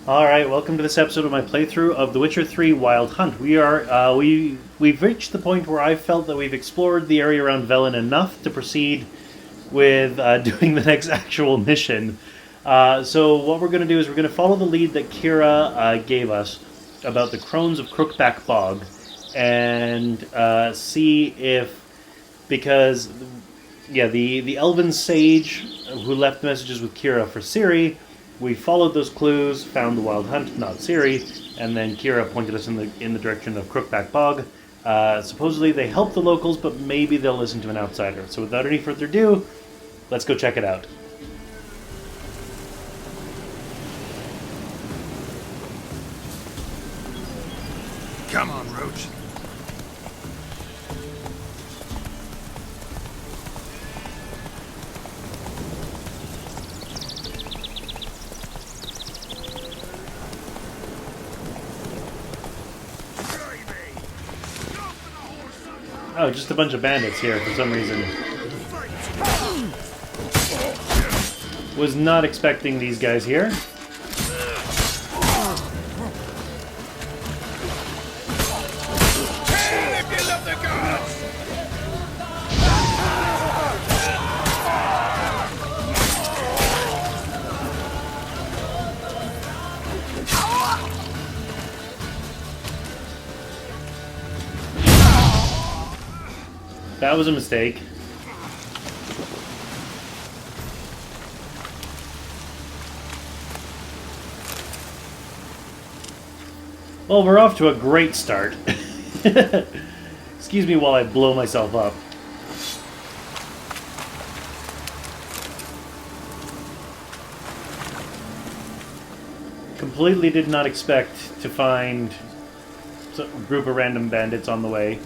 Alright, welcome to this episode of my playthrough of The Witcher 3 Wild Hunt. We've reached the point where I felt that we've explored the area around Velen enough to proceed with doing the next actual mission. So what we're going to do is we're going to follow the lead that Kira gave us about the Crones of Crookback Bog and see if, because, yeah, the Elven Sage who left messages with Kira for Ciri, we followed those clues, found the Wild Hunt, not Ciri, and then Kira pointed us in the direction of Crookback Bog. Supposedly they help the locals, but maybe they'll listen to an outsider. So without any further ado, let's go check it out. Come on, Roach. Oh, just a bunch of bandits here for some reason. Was not expecting these guys here. That was a mistake. Well, we're off to a great start. Excuse me while I blow myself up. Completely did not expect to find a group of random bandits on the way.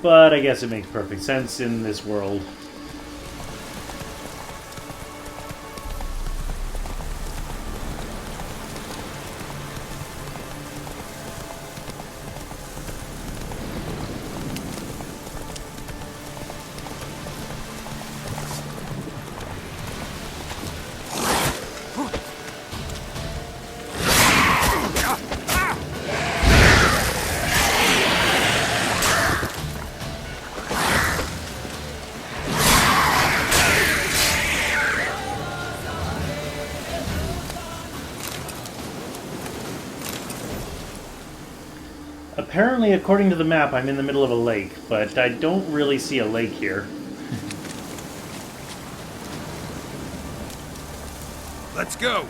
But I guess it makes perfect sense in this world. Apparently, according to the map, I'm in the middle of a lake, but I don't really see a lake here. Let's go.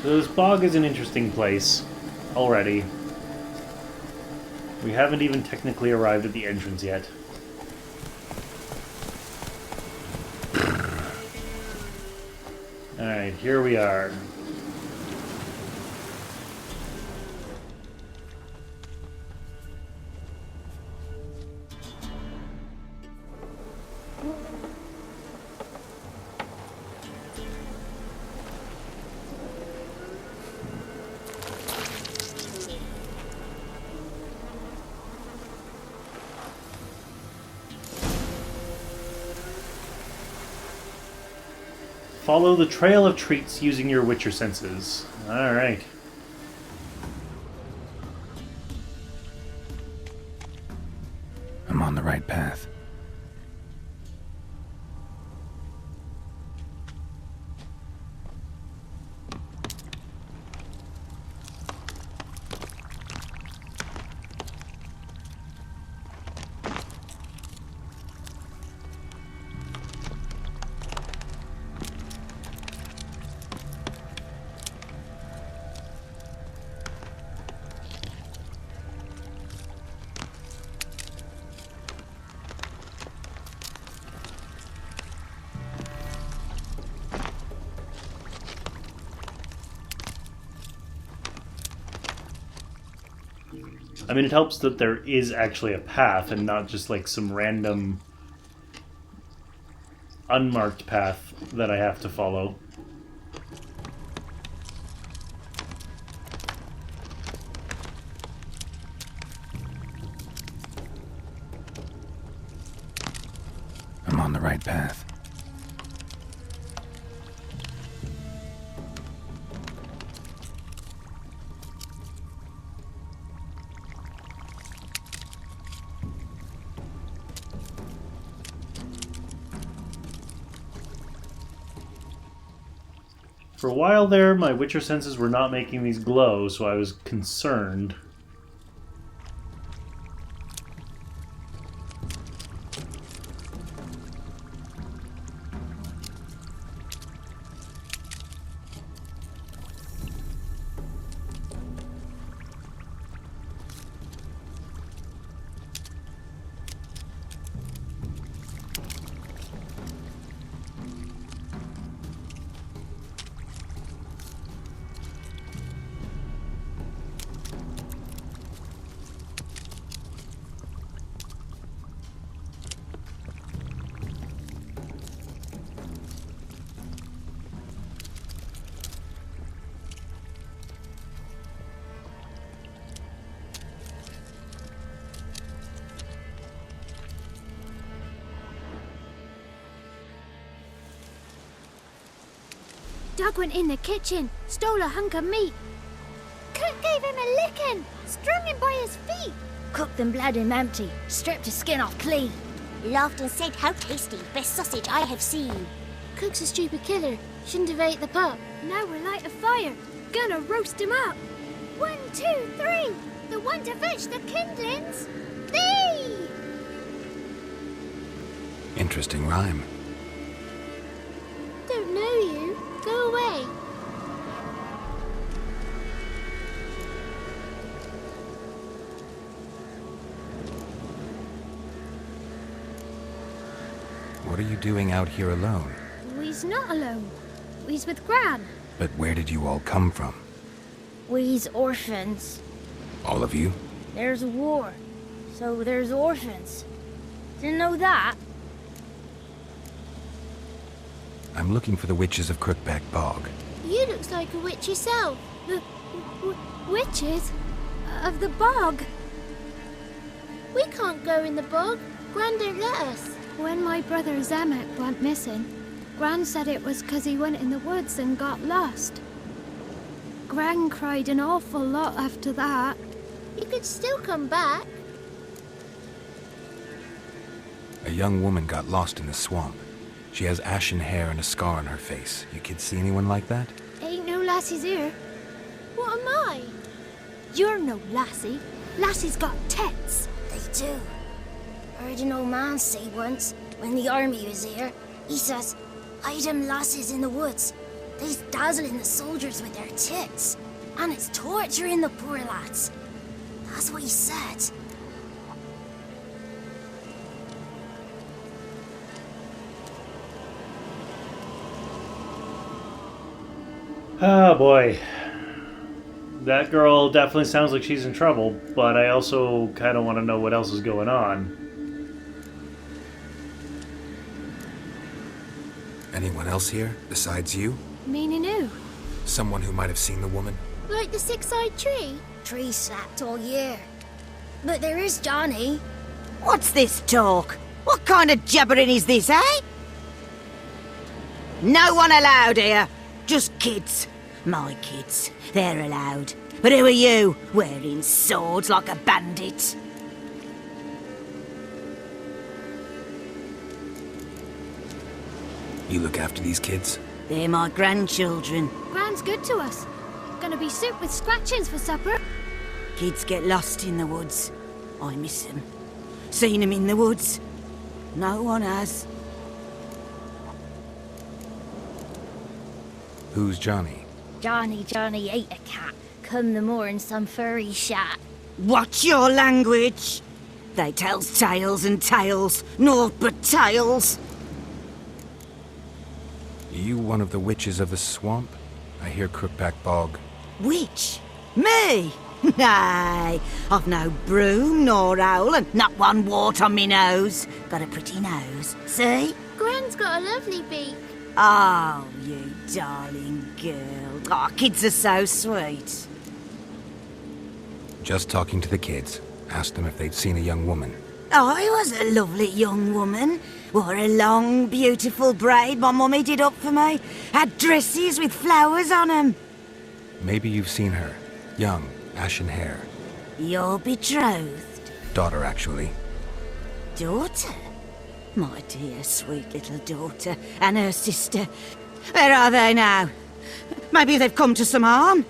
So this bog is an interesting place already. We haven't even technically arrived at the entrance yet. Alright, here we are. Follow the trail of treats using your Witcher senses. Alright. I'm on the right path. I mean, it helps that there is actually a path and not just like some random unmarked path that I have to follow. I'm on on the right path. For a while there, my Witcher senses were not making these glow, so I was concerned. Doug went in the kitchen, stole a hunk of meat. Cook gave him a licking, strung him by his feet. Cooked and bled him empty, stripped his skin off clean. Laughed and said, "How tasty, best sausage I have seen." Cook's a stupid killer, shouldn't have ate the pup. Now we're light a fire, gonna roast him up. 1, 2, 3, the one to fetch the kindlings. Thee! Interesting rhyme. Don't know you. Go away. What are you doing out here alone? We's not alone. We's with Gran. But where did you all come from? We's orphans. All of you? There's a war, so there's orphans. Didn't know that? I'm looking for the witches of Crookback Bog. You looks like a witch yourself. The witches of the bog. We can't go in the bog. Gran don't let us. When my brother Zemek went missing, Gran said it was 'cause he went in the woods and got lost. Gran cried an awful lot after that. He could still come back. A young woman got lost in the swamp. She has ashen hair and a scar on her face. You kids see anyone like that? Ain't no lassies here. What am I? You're no lassie. Lassies got tits. They do. Heard an old man say once, when the army was here, he says, "Hide them lasses in the woods. They's dazzling the soldiers with their tits. And it's torturing the poor lads." That's what he said. Oh boy. That girl definitely sounds like she's in trouble, but I also kind of want to know what else is going on. Anyone else here besides you? Meaning who? Someone who might have seen the woman? Like the six-eyed tree? Tree slapped all year. But there is Johnny. What's this talk? What kind of jabbering is this, eh? No one allowed here. Just kids. My kids. They're allowed. But who are you, wearing swords like a bandit? You look after these kids? They're my grandchildren. Gran's good to us. Gonna be soup with scratchings for supper. Kids get lost in the woods. I miss them. Seen them in the woods. No one has. Who's Johnny? Johnny ate a cat. Come the moor in some furry shat. Watch your language. They tells tales and tales. Naught but tales. You one of the witches of the swamp? I hear Crookback Bog. Witch? Me? Nay, I've no broom nor owl and not one wart on me nose. Got a pretty nose, see? Gran's got a lovely beak. Oh, you darling girl. Oh, kids are so sweet. Just talking to the kids. Asked them if they'd seen a young woman. I was a lovely young woman. Wore a long, beautiful braid my mummy did up for me. Had dresses with flowers on 'em. Maybe you've seen her. Young, ashen hair. You're betrothed? Daughter, actually. Daughter? My dear, sweet little daughter. And her sister. Where are they now? Maybe they've come to some harm?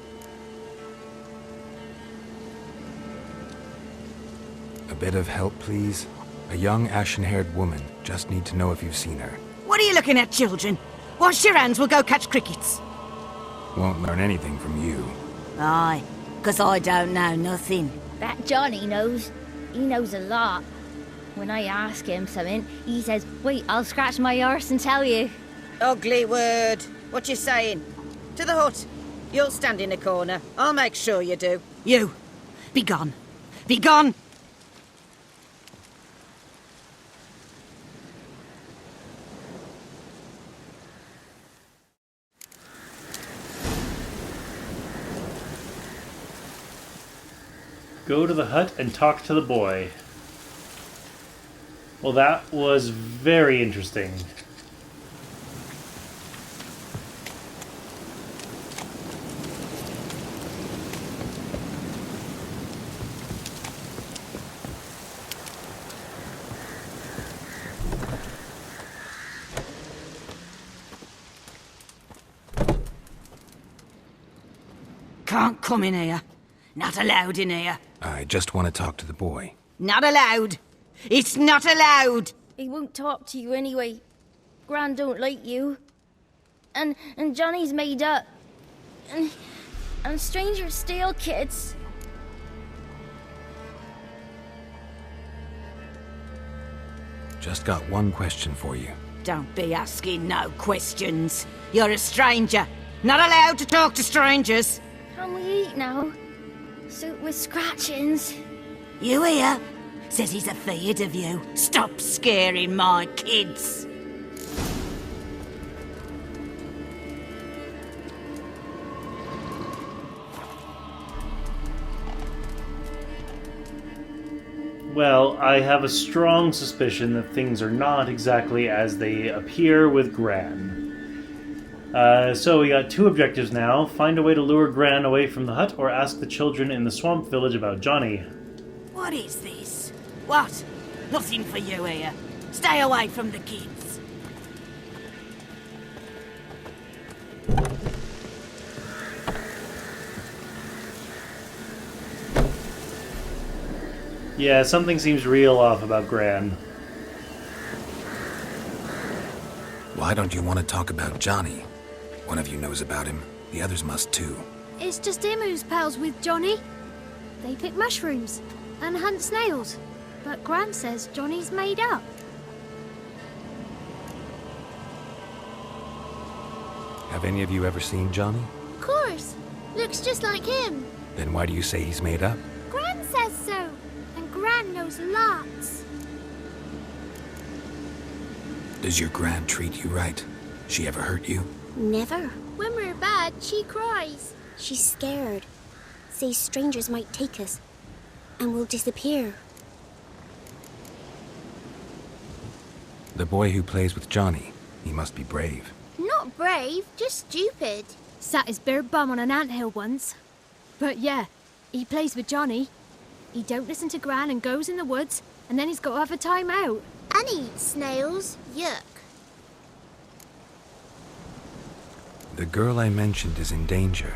A bit of help, please? A young, ashen-haired woman. Just need to know if you've seen her. What are you looking at, children? Wash your hands, we'll go catch crickets. Won't learn anything from you. Aye, 'cause I don't know nothing. That Johnny knows. He knows a lot. When I ask him something, he says, wait, I'll scratch my arse and tell you. Ugly word. What you saying? To the hut. You'll stand in a corner. I'll make sure you do. You, be gone. Be gone! Go to the hut and talk to the boy. Well, that was very interesting. Can't come in here. Not allowed in here. I just want to talk to the boy. Not allowed. It's not allowed. He won't talk to you anyway. Gran don't like you. And Johnny's made up. And strangers steal kids. Just got one question for you. Don't be asking no questions. You're a stranger. Not allowed to talk to strangers. Can we eat now? Soup with scratchings. You here? Says he's afeard of you. Stop scaring my kids. Well, I have a strong suspicion that things are not exactly as they appear with Gran. So we got two objectives now. Find a way to lure Gran away from the hut, or ask the children in the swamp village about Johnny. What is this? What? Nothing for you here. Stay away from the kids. Yeah, something seems real off about Gran. Why don't you want to talk about Johnny? One of you knows about him. The others must too. It's just him who's pals with Johnny. They pick mushrooms and hunt snails. But Gran says Johnny's made up. Have any of you ever seen Johnny? Of course. Looks just like him. Then why do you say he's made up? Gran says so. And Gran knows lots. Does your Gran treat you right? She ever hurt you? Never. When we're bad, she cries. She's scared. Says strangers might take us. And we'll disappear. The boy who plays with Johnny, he must be brave. Not brave, just stupid. Sat his bare bum on an anthill once. But yeah, he plays with Johnny. He don't listen to Gran and goes in the woods, and then he's got to have a time out. And he eats snails. Yuck. The girl I mentioned is in danger.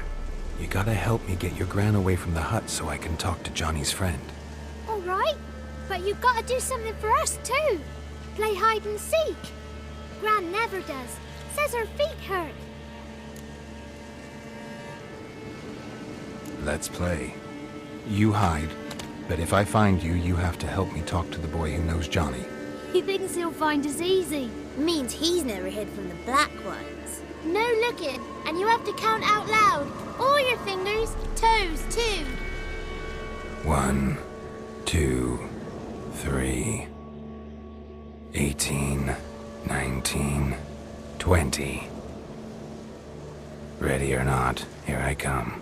You gotta help me get your Gran away from the hut so I can talk to Johnny's friend. All right, but you've got to do something for us too. Play hide and seek. Gran never does. Says her feet hurt. Let's play. You hide, but if I find you, you have to help me talk to the boy who knows Johnny. He thinks he'll find us easy. Means he's never hid from the black ones. No looking, and you have to count out loud. All your fingers, toes too. 1, 2, 3, 18, 19, 20. Ready or not, here I come.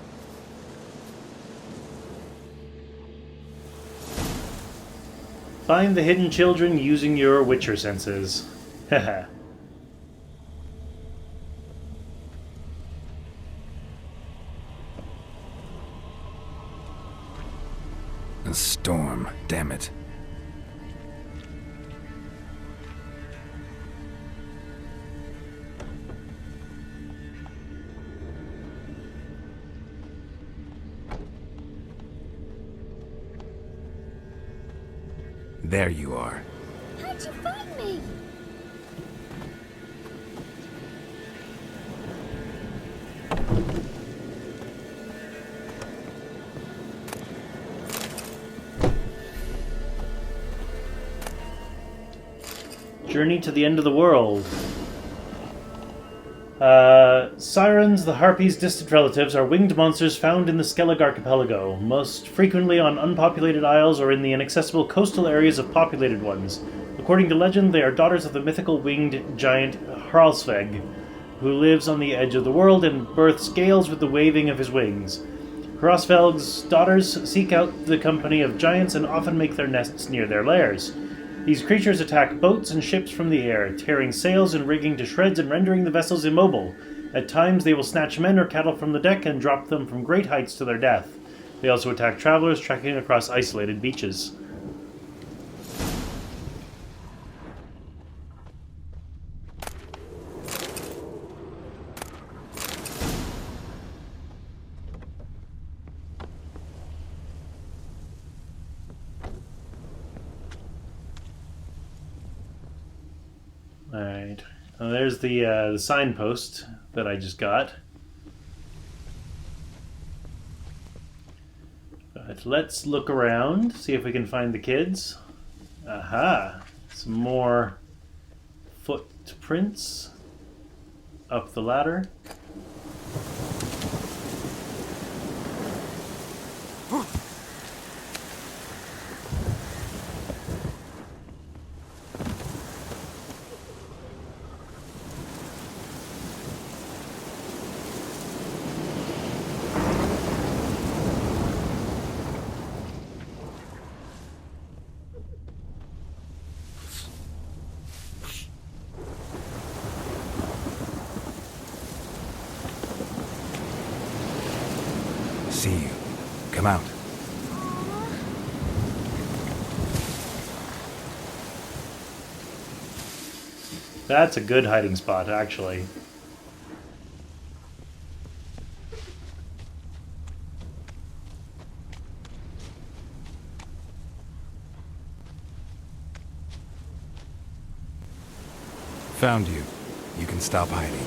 Find the hidden children using your Witcher senses. Haha. A storm, damn it. There you are. How'd you find me? Journey to the end of the world. Sirens, the Harpies' distant relatives, are winged monsters found in the Skellig archipelago, most frequently on unpopulated isles or in the inaccessible coastal areas of populated ones. According to legend, they are daughters of the mythical winged giant Hralsveg, who lives on the edge of the world and births gales with the waving of his wings. Hralsveg's daughters seek out the company of giants and often make their nests near their lairs. These creatures attack boats and ships from the air, tearing sails and rigging to shreds and rendering the vessels immobile. At times they will snatch men or cattle from the deck and drop them from great heights to their death. They also attack travelers trekking across isolated beaches. Alright, well, there's the signpost that I just got. But let's look around, see if we can find the kids. Aha! Some more footprints up the ladder. See you. Come out. That's a good hiding spot, actually. Found you. You can stop hiding.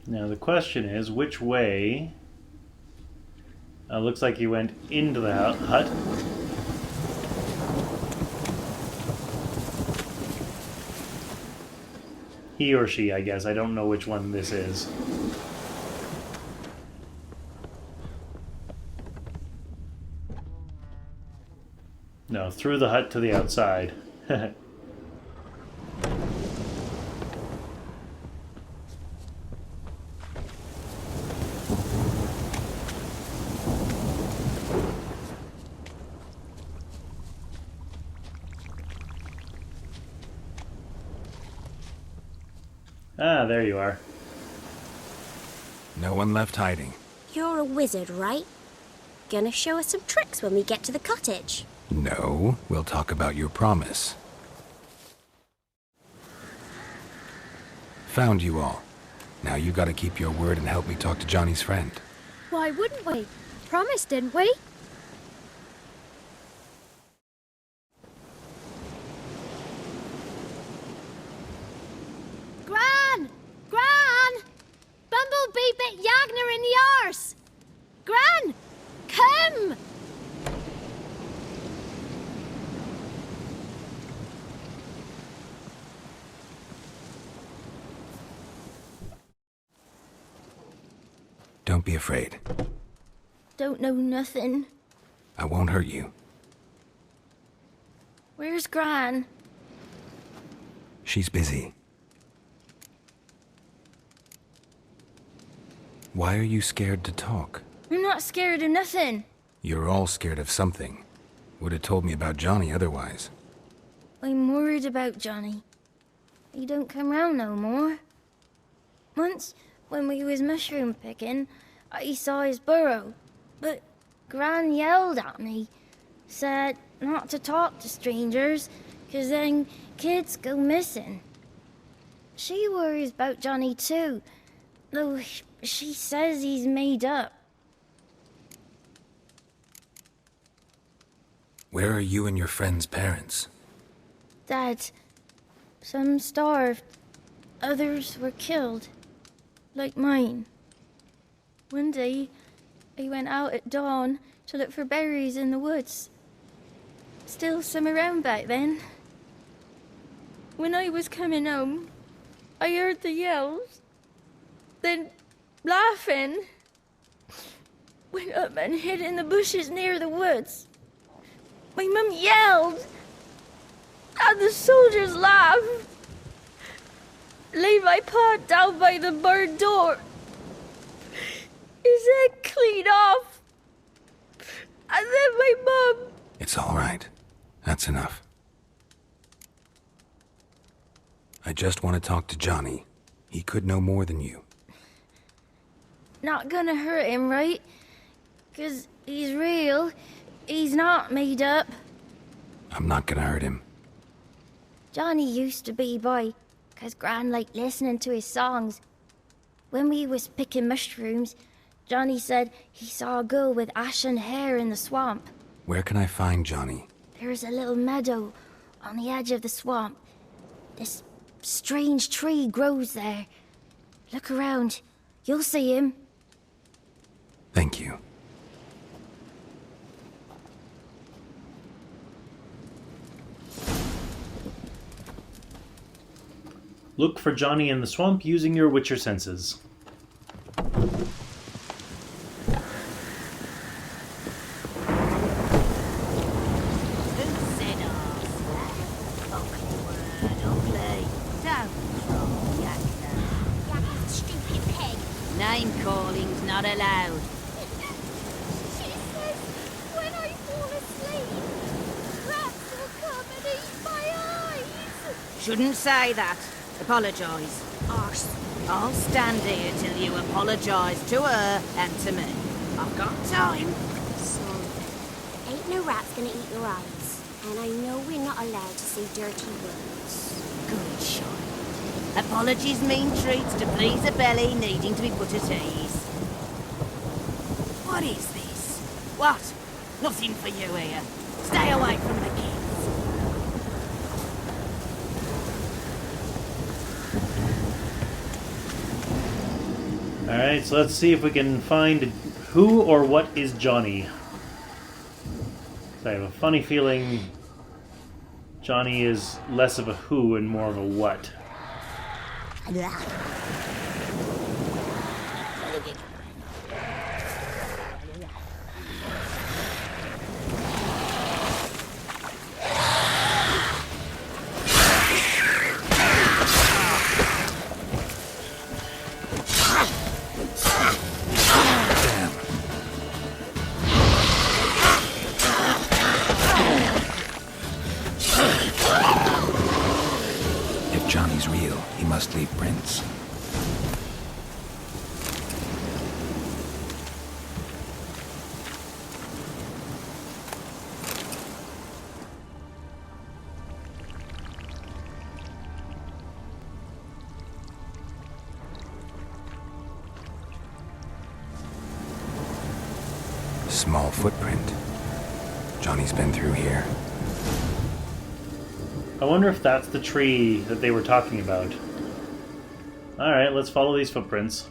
Now the question is, which way? Looks like he went into the hut. He or she, I guess. I don't know which one this is. No, through the hut to the outside. Ah, there you are. No one left hiding. You're a wizard, right? Gonna show us some tricks when we get to the cottage. No, we'll talk about your promise. Found you all. Now you gotta keep your word and help me talk to Johnny's friend. Why wouldn't we? Promised, didn't we? Gran! Gran! Bumblebee bit Yagner in the arse! Gran! Don't be afraid. Don't know nothing. I won't hurt you. Where's Gran? She's busy. Why are you scared to talk? I'm not scared of nothing. You're all scared of something. Would have told me about Johnny otherwise. I'm worried about Johnny. He don't come round no more. Once, when we was mushroom picking, I saw his burrow. But Gran yelled at me. Said not to talk to strangers, 'cause then kids go missing. She worries about Johnny too, though she says he's made up. Where are you and your friend's parents? Dad, some starved, others were killed, like mine. One day, I went out at dawn to look for berries in the woods. Still some around back then. When I was coming home, I heard the yells, then laughing. Went up and hid in the bushes near the woods. My mum yelled, and the soldiers laughed. Laid my pa down by the barn door. His head clean off. And then my mum... It's all right. That's enough. I just want to talk to Johnny. He could know more than you. Not gonna hurt him, right? 'Cause he's real. He's not made up. I'm not gonna hurt him. Johnny used to be boy, 'cause Gran liked listening to his songs. When we was picking mushrooms, Johnny said he saw a girl with ashen hair in the swamp. Where can I find Johnny? There's a little meadow on the edge of the swamp. This strange tree grows there. Look around. You'll see him. Thank you. Look for Johnny in the swamp using your Witcher senses. Name calling's not allowed. She says when I fall asleep, rats will come and eat my eyes. Shouldn't say that. Apologise. Arse. I'll stand here till you apologise to her and to me. I've got time. Son, ain't no rat's gonna eat your eyes. And I know we're not allowed to say dirty words. Good shot. Apologies mean treats to please a belly needing to be put at ease. What is this? What? Nothing for you here. Stay away from the kids. Alright, so let's see if we can find who or what is Johnny. So I have a funny feeling Johnny is less of a who and more of a what. If Johnny's real, he must leave prints. Small footprint. Johnny's been through here. I wonder if that's the tree that they were talking about. Alright, let's follow these footprints.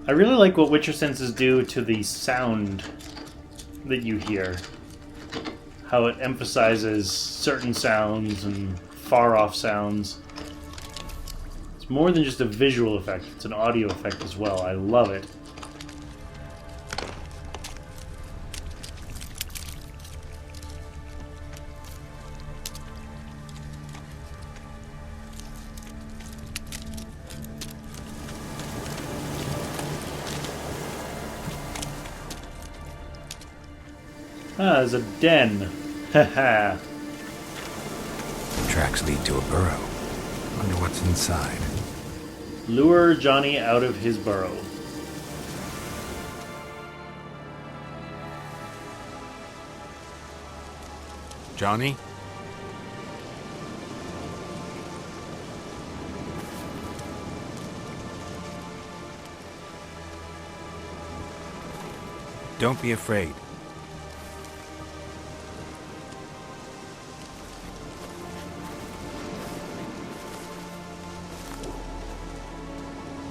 I really like what Witcher senses do to the sound that you hear. How it emphasizes certain sounds and far-off sounds. It's more than just a visual effect, it's an audio effect as well. I love it. Ah, there's a den. Haha. Tracks lead to a burrow. Wonder what's inside. Lure Johnny out of his burrow. Johnny? Don't be afraid.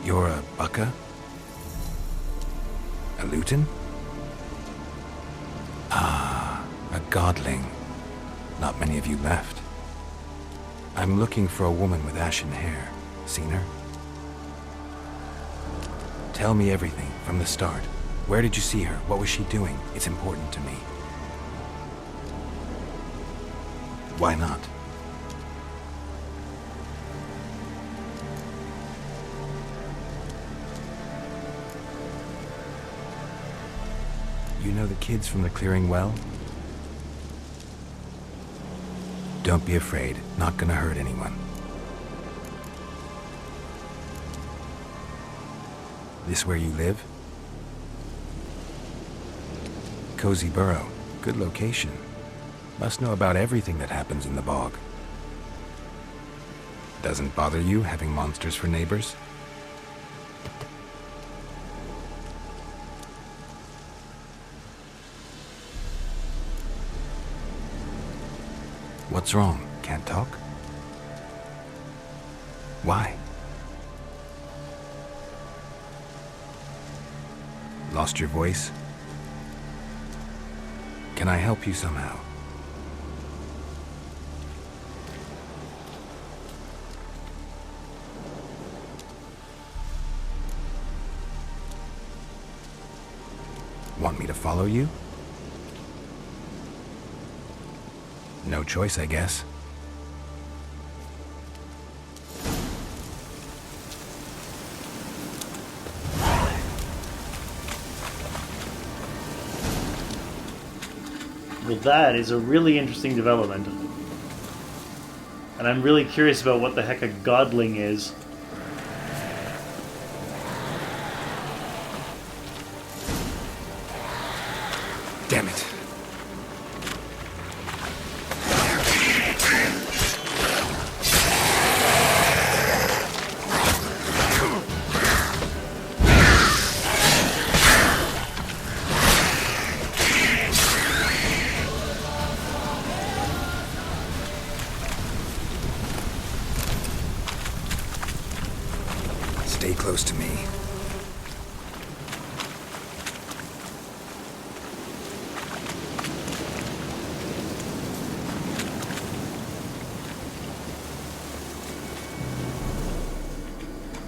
You're a Bucka? A Luton? Ah, a godling. Not many of you left. I'm looking for a woman with ashen hair. Seen her? Tell me everything, from the start. Where did you see her? What was she doing? It's important to me. Why not? You know the kids from the clearing well? Don't be afraid. Not gonna hurt anyone. This where you live? Cozy burrow. Good location. Must know about everything that happens in the bog. Doesn't bother you having monsters for neighbors? What's wrong? Can't talk? Why? Lost your voice? Can I help you somehow? Want me to follow you? No choice, I guess. Well, that is a really interesting development. And I'm really curious about what the heck a godling is. Damn it. Stay close to me.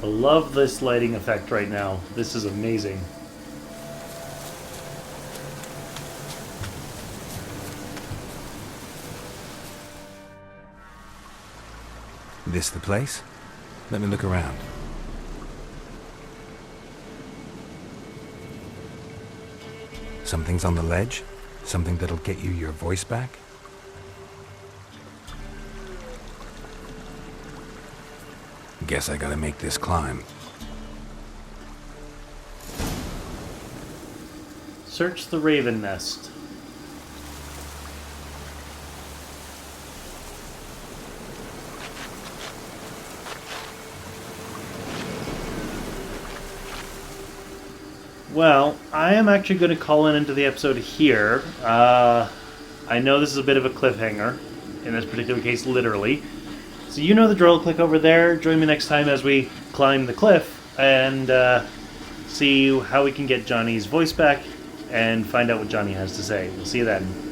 I love this lighting effect right now. This is amazing. This the place? Let me look around. Something's on the ledge? Something that'll get you your voice back? Guess I gotta make this climb. Search the raven nest. Well, I am actually going to call into the episode here. I know this is a bit of a cliffhanger, in this particular case, literally. So you know the drill, click over there, join me next time as we climb the cliff, and see how we can get Johnny's voice back and find out what Johnny has to say. We'll see you then.